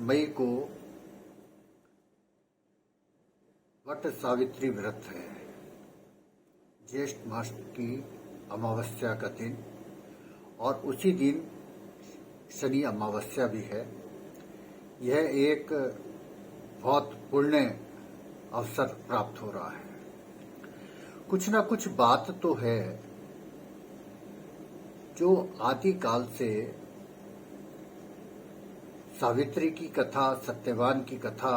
मई को वट सावित्री व्रत है। ज्येष्ठ मास की अमावस्या का दिन और उसी दिन शनि अमावस्या भी है। यह एक बहुत पुण्य अवसर प्राप्त हो रहा है। कुछ ना कुछ बात तो है जो आदिकाल से सावित्री की कथा, सत्यवान की कथा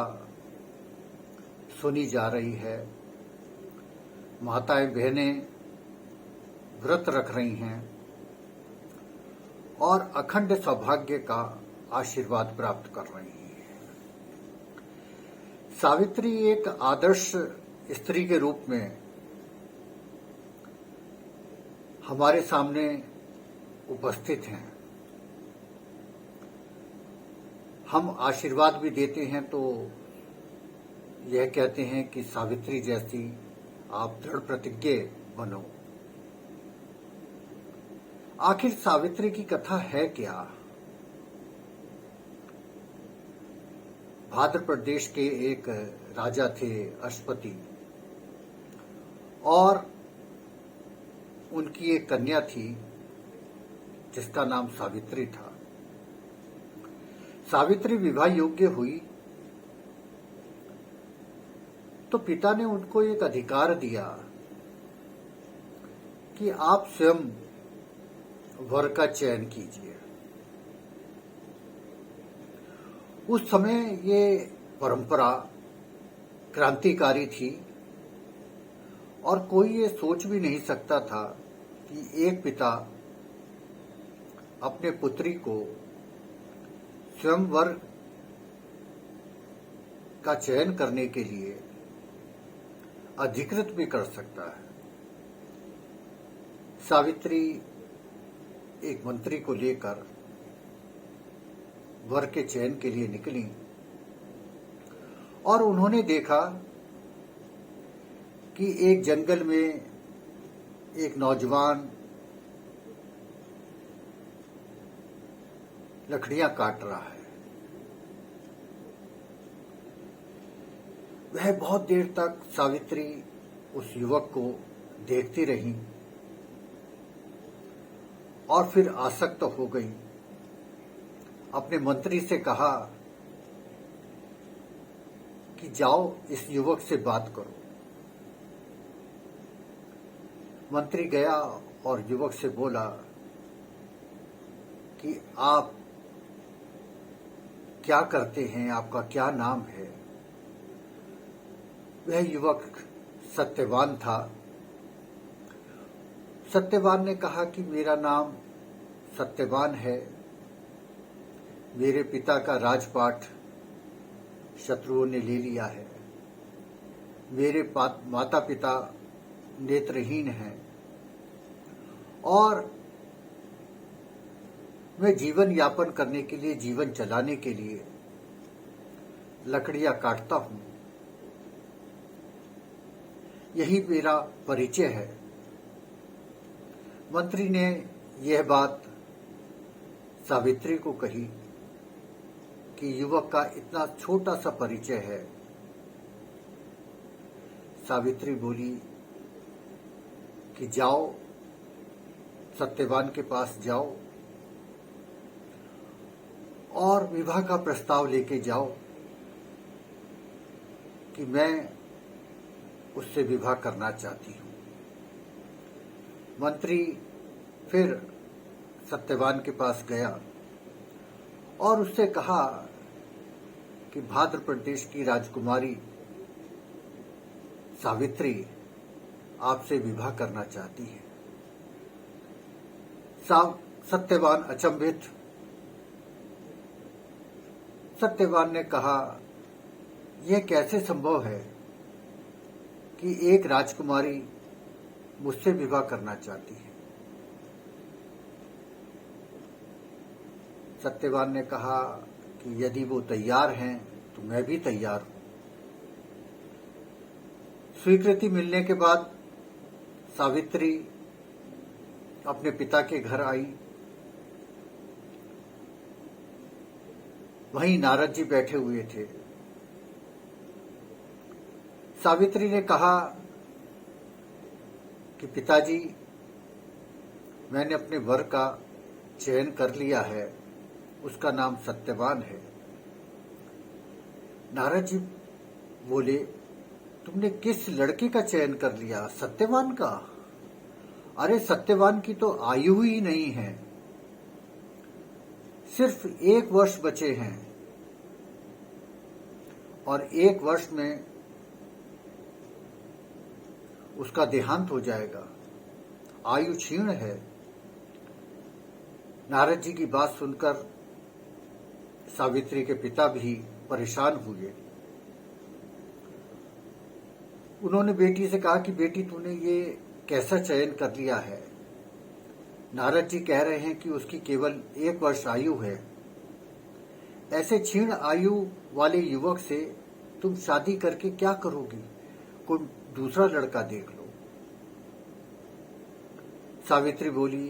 सुनी जा रही है। माताएं बहनें व्रत रख रही हैं और अखंड सौभाग्य का आशीर्वाद प्राप्त कर रही हैं। सावित्री एक आदर्श स्त्री के रूप में हमारे सामने उपस्थित हैं। हम आशीर्वाद भी देते हैं तो यह कहते हैं कि सावित्री जैसी आप दृढ़ प्रतिज्ञ बनो। आखिर सावित्री की कथा है क्या? भाद्र प्रदेश के एक राजा थे अश्वपति, और उनकी एक कन्या थी जिसका नाम सावित्री था। सावित्री विवाह योग्य हुई तो पिता ने उनको एक अधिकार दिया कि आप स्वयं वर का चयन कीजिए। उस समय ये परंपरा क्रांतिकारी थी और कोई ये सोच भी नहीं सकता था कि एक पिता अपने पुत्री को स्वयं वर का चयन करने के लिए अधिकृत भी कर सकता है। सावित्री एक मंत्री को लेकर वर के चयन के लिए निकली और उन्होंने देखा कि एक जंगल में एक नौजवान लकड़ियां काट रहा है। वह बहुत देर तक सावित्री उस युवक को देखती रही और फिर आसक्त हो गई। अपने मंत्री से कहा कि जाओ इस युवक से बात करो। मंत्री गया और युवक से बोला कि आप क्या करते हैं, आपका क्या नाम है? वह युवक सत्यवान था। सत्यवान ने कहा कि मेरा नाम सत्यवान है, मेरे पिता का राजपाट शत्रुओं ने ले लिया है, मेरे माता पिता नेत्रहीन हैं और मैं जीवन यापन करने के लिए, जीवन चलाने के लिए लकड़ियां काटता हूं। यही मेरा परिचय है। मंत्री ने यह बात सावित्री को कही कि युवक का इतना छोटा सा परिचय है। सावित्री बोली कि जाओ, सत्यवान के पास जाओ और विवाह का प्रस्ताव लेके जाओ कि मैं उससे विवाह करना चाहती हूं। मंत्री फिर सत्यवान के पास गया और उससे कहा कि भाद्र प्रदेश की राजकुमारी सावित्री आपसे विवाह करना चाहती है। सत्यवान अचंभित। सत्यवान ने कहा, यह कैसे संभव है कि एक राजकुमारी मुझसे विवाह करना चाहती है? सत्यवान ने कहा कि यदि वो तैयार हैं तो मैं भी तैयार हूं। स्वीकृति मिलने के बाद सावित्री अपने पिता के घर आई वहीं नारद जी बैठे हुए थे। सावित्री ने कहा कि पिताजी, मैंने अपने वर का चयन कर लिया है, उसका नाम सत्यवान है। नारद जी बोले, तुमने किस लड़के का चयन कर लिया? सत्यवान का? अरे सत्यवान की तो आयु ही नहीं है, सिर्फ 1 वर्ष बचे हैं और 1 वर्ष में उसका देहांत हो जाएगा, आयु क्षीण है। नारद जी की बात सुनकर सावित्री के पिता भी परेशान हुए। उन्होंने बेटी से कहा कि बेटी, तूने ये कैसा चयन कर लिया है? नारद जी कह रहे हैं कि उसकी केवल 1 वर्ष आयु है। ऐसे क्षीण आयु वाले युवक से तुम शादी करके क्या करोगी? कोई दूसरा लड़का देख लो। सावित्री बोली,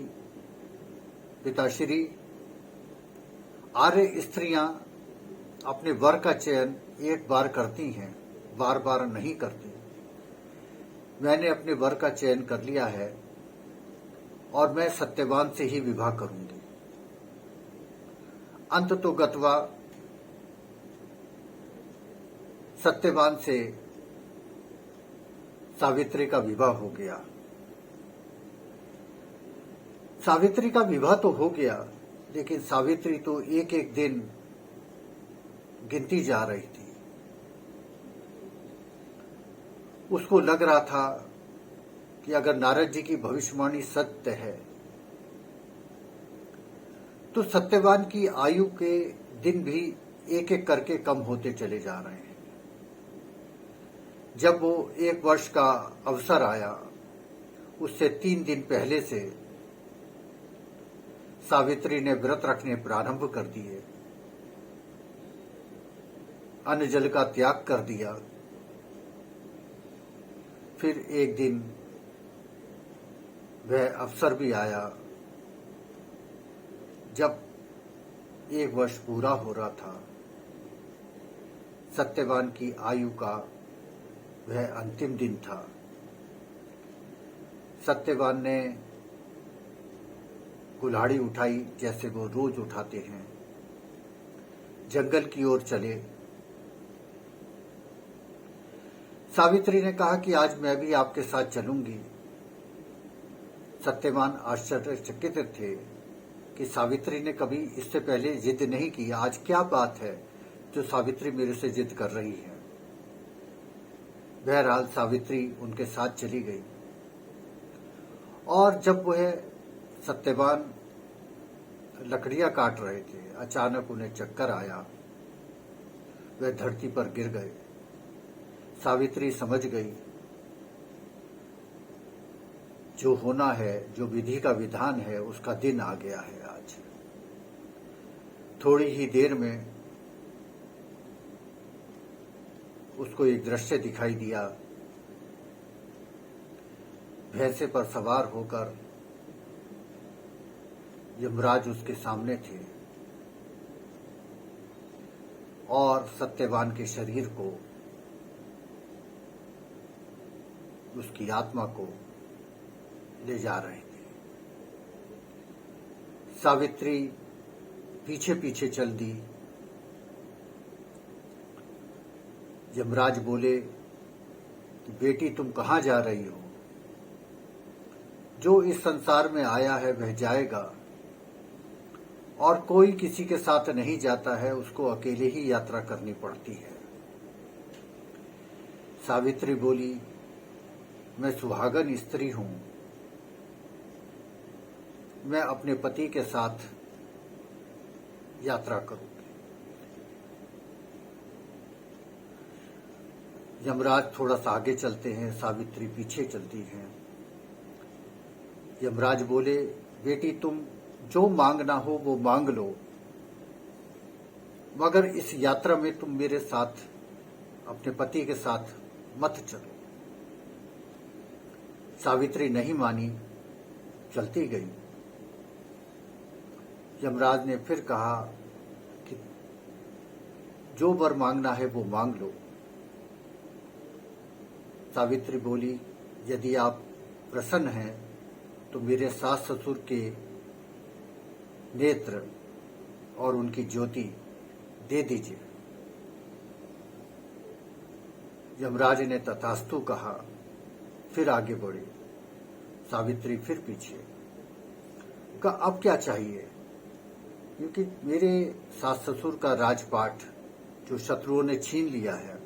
पिताश्री, आर्य स्त्रियां अपने वर का चयन एक बार करती हैं, बार बार नहीं करती। मैंने अपने वर का चयन कर लिया है और मैं सत्यवान से ही विवाह करूंगी। अंत तो गत्वा सत्यवान से सावित्री का विवाह हो गया। सावित्री का विवाह तो हो गया, लेकिन सावित्री तो एक एक दिन गिनती जा रही थी। उसको लग रहा था कि अगर नारद जी की भविष्यवाणी सत्य है तो सत्यवान की आयु के दिन भी एक एक करके कम होते चले जा रहे हैं। जब वो 1 वर्ष का अवसर आया, उससे 3 दिन पहले से सावित्री ने व्रत रखने प्रारंभ कर दिए, अन्न जल का त्याग कर दिया। फिर एक दिन वह अवसर भी आया जब 1 वर्ष पूरा हो रहा था। सत्यवान की आयु का वह अंतिम दिन था। सत्यवान ने कुल्हाड़ी उठाई, जैसे वो रोज उठाते हैं, जंगल की ओर चले। सावित्री ने कहा कि आज मैं भी आपके साथ चलूंगी। सत्यवान आश्चर्यचकित थे कि सावित्री ने कभी इससे पहले जिद नहीं की। आज क्या बात है जो सावित्री मेरे से जिद कर रही है? बहरहाल सावित्री उनके साथ चली गई और जब वह सत्यवान लकड़ियां काट रहे थे, अचानक उन्हें चक्कर आया। वह धरती पर गिर गए। सावित्री समझ गई, जो होना है, जो विधि का विधान है, उसका दिन आ गया है आज। थोड़ी ही देर में उसको एक दृश्य दिखाई दिया। भैंसे पर सवार होकर यमराज उसके सामने थे और सत्यवान के शरीर को, उसकी आत्मा को ले जा रहे थे। सावित्री पीछे पीछे चल दी। यमराज बोले कि बेटी, तुम कहाँ जा रही हो? जो इस संसार में आया है वह जाएगा और कोई किसी के साथ नहीं जाता है, उसको अकेले ही यात्रा करनी पड़ती है। सावित्री बोली, मैं सुहागन स्त्री हूं, मैं अपने पति के साथ यात्रा करूंगी। यमराज थोड़ा सा आगे चलते हैं, सावित्री पीछे चलती हैं। यमराज बोले, बेटी, तुम जो मांगना हो वो मांग लो, मगर इस यात्रा में तुम मेरे साथ, अपने पति के साथ मत चलो। सावित्री नहीं मानी, चलती गई। यमराज ने फिर कहा कि जो वर मांगना है वो मांग लो। सावित्री बोली, यदि आप प्रसन्न हैं तो मेरे सास ससुर के नेत्र और उनकी ज्योति दे दीजिए। यमराज ने तथास्तु कहा, फिर आगे बढ़ी। सावित्री फिर पीछे कहा, अब क्या चाहिए? क्योंकि मेरे सास ससुर का राजपाट जो शत्रुओं ने छीन लिया है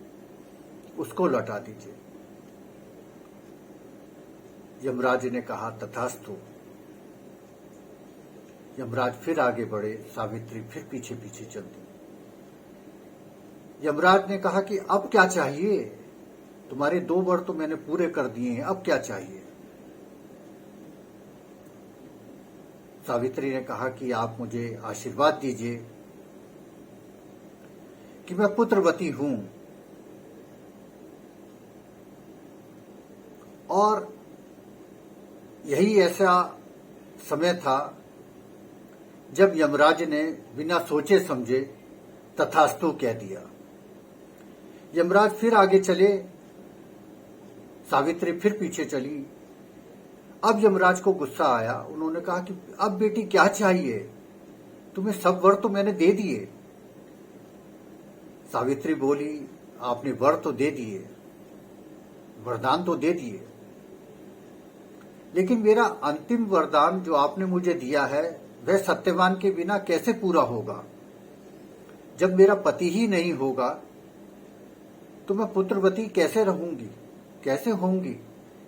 उसको लौटा दीजिए। यमराज ने कहा, तथास्तु। यमराज फिर आगे बढ़े, सावित्री फिर पीछे पीछे चल दी। यमराज ने कहा कि अब क्या चाहिए? तुम्हारे 2 वर तो मैंने पूरे कर दिए हैं, अब क्या चाहिए? सावित्री ने कहा कि आप मुझे आशीर्वाद दीजिए कि मैं पुत्रवती हूं और यही ऐसा समय था जब यमराज ने बिना सोचे समझे तथास्तु कह दिया। यमराज फिर आगे चले, सावित्री फिर पीछे चली। अब यमराज को गुस्सा आया। उन्होंने कहा कि अब बेटी क्या चाहिए? तुम्हें सब वर तो मैंने दे दिए। सावित्री बोली, आपने वर तो दे दिए, वरदान तो दे दिए, लेकिन मेरा अंतिम वरदान जो आपने मुझे दिया है वह सत्यवान के बिना कैसे पूरा होगा? जब मेरा पति ही नहीं होगा तो मैं पुत्रवती कैसे रहूंगी, कैसे होंगी,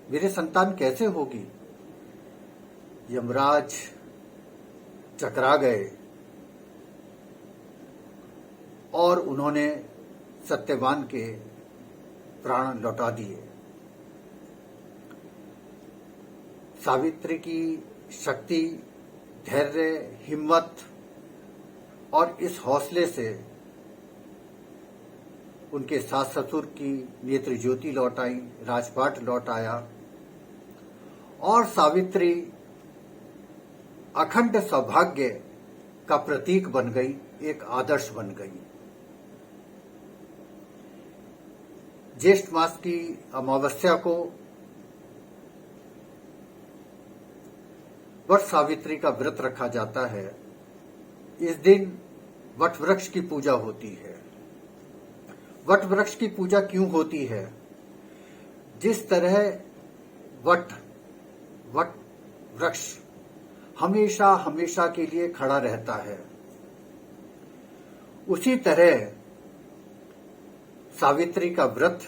मेरे संतान कैसे होगी? यमराज चकरा गए और उन्होंने सत्यवान के प्राण लौटा दिए। सावित्री की शक्ति, धैर्य, हिम्मत और इस हौसले से उनके सास ससुर की नेत्र ज्योति लौट आई, राजपाट लौट आया और सावित्री अखंड सौभाग्य का प्रतीक बन गई, एक आदर्श बन गई। ज्येष्ठ मास की अमावस्या को वट सावित्री का व्रत रखा जाता है। इस दिन वट वृक्ष की पूजा होती है। वट वृक्ष की पूजा क्यों होती है? जिस तरह वट वृक्ष हमेशा हमेशा के लिए खड़ा रहता है, उसी तरह सावित्री का व्रत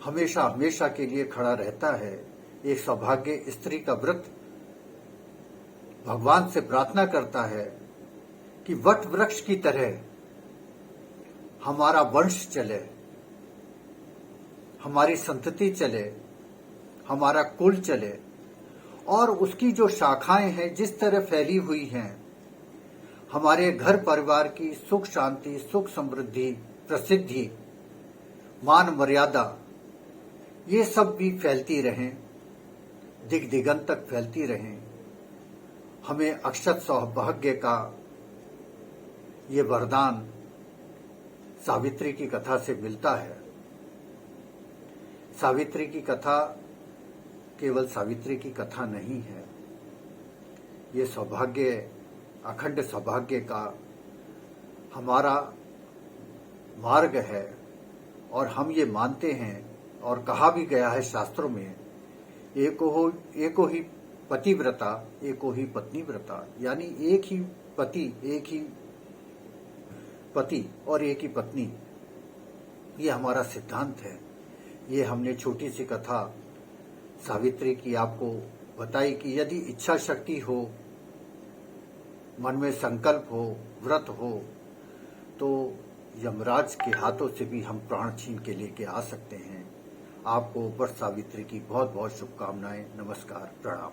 हमेशा हमेशा के लिए खड़ा रहता है। एक सौभाग्य स्त्री का व्रत भगवान से प्रार्थना करता है कि वट वृक्ष की तरह हमारा वंश चले, हमारी संतति चले, हमारा कुल चले और उसकी जो शाखाएं हैं जिस तरह फैली हुई हैं, हमारे घर परिवार की सुख शांति, सुख समृद्धि, प्रसिद्धि, मान मर्यादा, ये सब भी फैलती रहें, दिग दिगंत तक फैलती रहें। हमें अक्षत सौभाग्य का ये वरदान सावित्री की कथा से मिलता है। सावित्री की कथा केवल सावित्री की कथा नहीं है, ये सौभाग्य, अखंड सौभाग्य का हमारा मार्ग है और हम ये मानते हैं और कहा भी गया है शास्त्रों में, एको ही पतिव्रता एको ही पत्नी व्रता, यानी एक ही पति, एक ही पति और एक ही पत्नी, ये हमारा सिद्धांत है। ये हमने छोटी सी कथा सावित्री की आपको बताई कि यदि इच्छा शक्ति हो, मन में संकल्प हो, व्रत हो, तो यमराज के हाथों से भी हम प्राण छीन के लेके आ सकते हैं। आपको वट सावित्री की बहुत बहुत शुभकामनाएं। नमस्कार, प्रणाम।